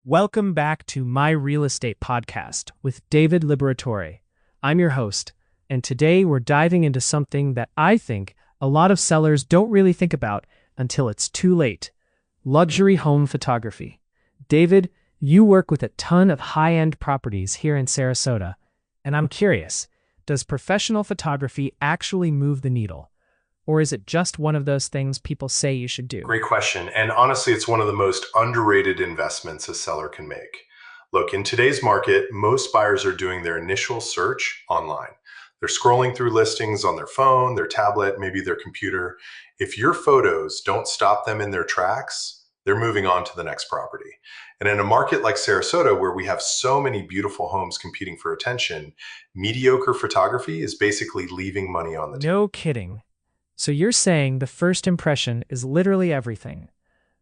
Welcome back to My Real Estate Podcast with David Liberatore. I'm your host, and today we're diving into something that I think a lot of sellers don't really think about until it's too late: luxury home photography. David, you work with a ton of high-end properties here in Sarasota, and I'm curious, does professional photography actually move the needle? Or is it just one of those things people say you should do? Great question. And honestly, it's one of the most underrated investments a seller can make. Look, in today's market, most buyers are doing their initial search online. They're scrolling through listings on their phone, their tablet, maybe their computer. If your photos don't stop them in their tracks, they're moving on to the next property. And in a market like Sarasota, where we have so many beautiful homes competing for attention, mediocre photography is basically leaving money on the table. No kidding. So you're saying the first impression is literally everything.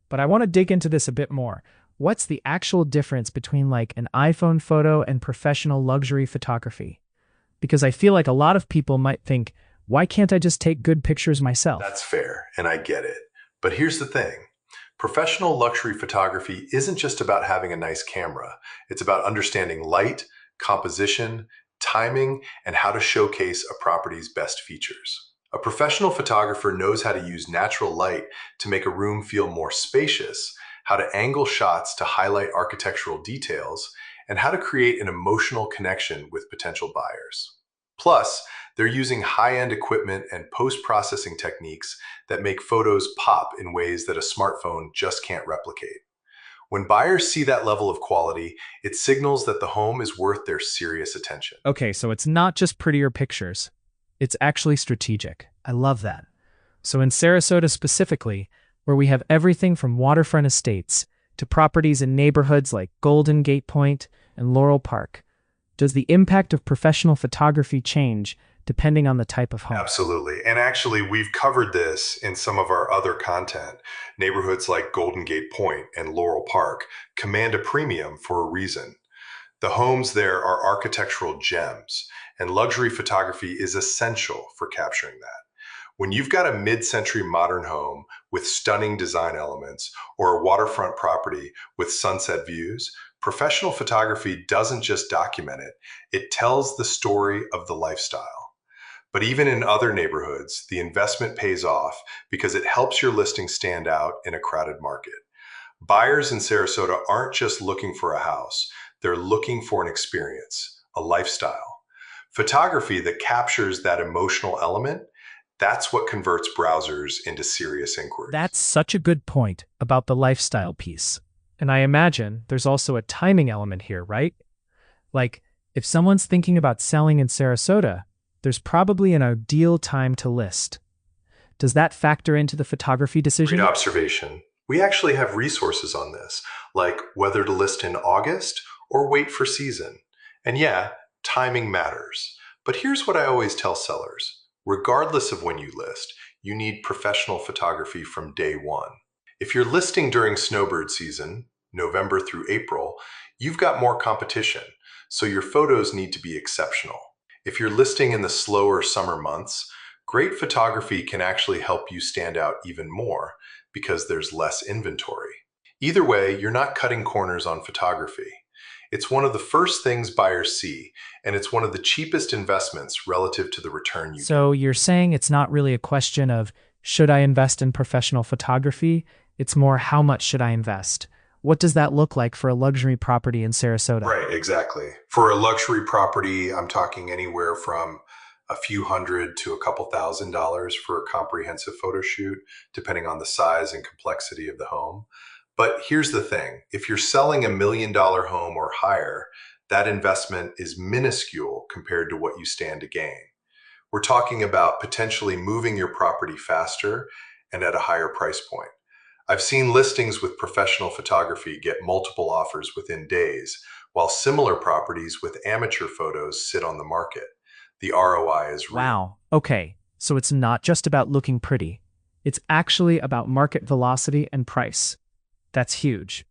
But I want to dig into this a bit more. What's the actual difference between like an iPhone photo and professional luxury photography? Because I feel like a lot of people might think, why can't I just take good pictures myself? That's fair, and I get it. But here's the thing. Professional luxury photography isn't just about having a nice camera. It's about understanding light, composition, timing, and how to showcase a property's best features. A professional photographer knows how to use natural light to make a room feel more spacious, how to angle shots to highlight architectural details, and how to create an emotional connection with potential buyers. Plus, they're using high-end equipment and post-processing techniques that make photos pop in ways that a smartphone just can't replicate. When buyers see that level of quality, it signals that the home is worth their serious attention. Okay, so it's not just prettier pictures. It's actually strategic. I love that. So in Sarasota specifically, where we have everything from waterfront estates to properties in neighborhoods like Golden Gate Point and Laurel Park, does the impact of professional photography change depending on the type of home? Absolutely. And actually, we've covered this in some of our other content. Neighborhoods like Golden Gate Point and Laurel Park command a premium for a reason. The homes there are architectural gems, and luxury photography is essential for capturing that. When you've got a mid-century modern home with stunning design elements or a waterfront property with sunset views, professional photography doesn't just document it, it tells the story of the lifestyle. But even in other neighborhoods, the investment pays off because it helps your listing stand out in a crowded market. Buyers in Sarasota aren't just looking for a house, they're looking for an experience, a lifestyle. Photography that captures that emotional element, that's what converts browsers into serious inquiries. That's such a good point about the lifestyle piece. And I imagine there's also a timing element here, right? Like, if someone's thinking about selling in Sarasota, there's probably an ideal time to list. Does that factor into the photography decision? Great observation. We actually have resources on this, like whether to list in August or wait for season. And yeah, timing matters. But here's what I always tell sellers. Regardless of when you list, you need professional photography from day one. If you're listing during snowbird season, November through April, you've got more competition, so your photos need to be exceptional. If you're listing in the slower summer months, great photography can actually help you stand out even more because there's less inventory. Either way, you're not cutting corners on photography. It's one of the first things buyers see, and it's one of the cheapest investments relative to the return you get. So you're saying it's not really a question of, should I invest in professional photography? It's more, how much should I invest? What does that look like for a luxury property in Sarasota? Right, exactly. For a luxury property, I'm talking anywhere from a few hundred to a couple $1,000s for a comprehensive photo shoot, depending on the size and complexity of the home. But here's the thing, if you're selling $1 million home or higher, that investment is minuscule compared to what you stand to gain. We're talking about potentially moving your property faster and at a higher price point. I've seen listings with professional photography get multiple offers within days, while similar properties with amateur photos sit on the market. The ROI is real. Wow. Okay. So it's not just about looking pretty. It's actually about market velocity and price. That's huge.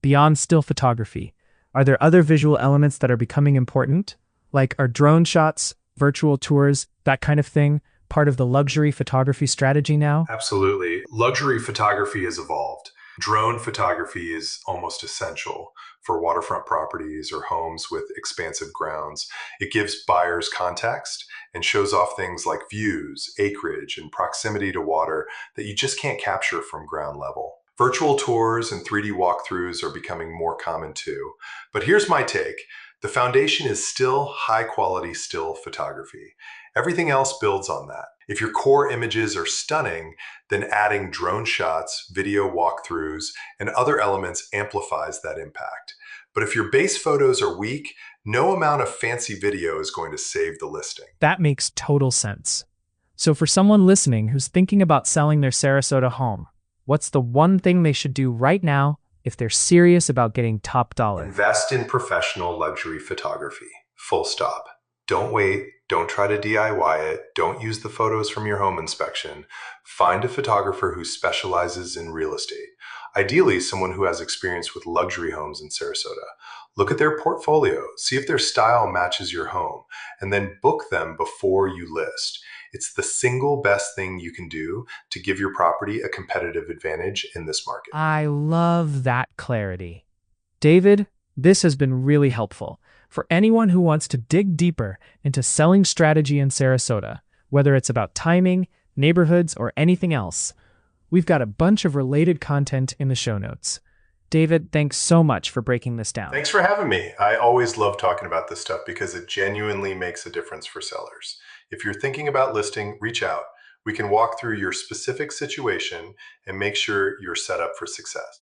Beyond still photography, are there other visual elements that are becoming important? Like, are drone shots, virtual tours, that kind of thing, part of the luxury photography strategy now? Absolutely. Luxury photography has evolved. Drone photography is almost essential for waterfront properties or homes with expansive grounds. It gives buyers context and shows off things like views, acreage, and proximity to water that you just can't capture from ground level. Virtual tours and 3D walkthroughs are becoming more common too. But here's my take. The foundation is still high quality still photography. Everything else builds on that. If your core images are stunning, then adding drone shots, video walkthroughs, and other elements amplifies that impact. But if your base photos are weak, no amount of fancy video is going to save the listing. That makes total sense. So for someone listening who's thinking about selling their Sarasota home, what's the one thing they should do right now if they're serious about getting top dollar? Invest in professional luxury photography. Full stop. Don't wait. Don't try to DIY it. Don't use the photos from your home inspection. Find a photographer who specializes in real estate. Ideally, someone who has experience with luxury homes in Sarasota. Look at their portfolio, see if their style matches your home, and then book them before you list. It's the single best thing you can do to give your property a competitive advantage in this market. I love that clarity. David, this has been really helpful. For anyone who wants to dig deeper into selling strategy in Sarasota, whether it's about timing, neighborhoods, or anything else, we've got a bunch of related content in the show notes. David, thanks so much for breaking this down. Thanks for having me. I always love talking about this stuff because it genuinely makes a difference for sellers. If you're thinking about listing, reach out. We can walk through your specific situation and make sure you're set up for success.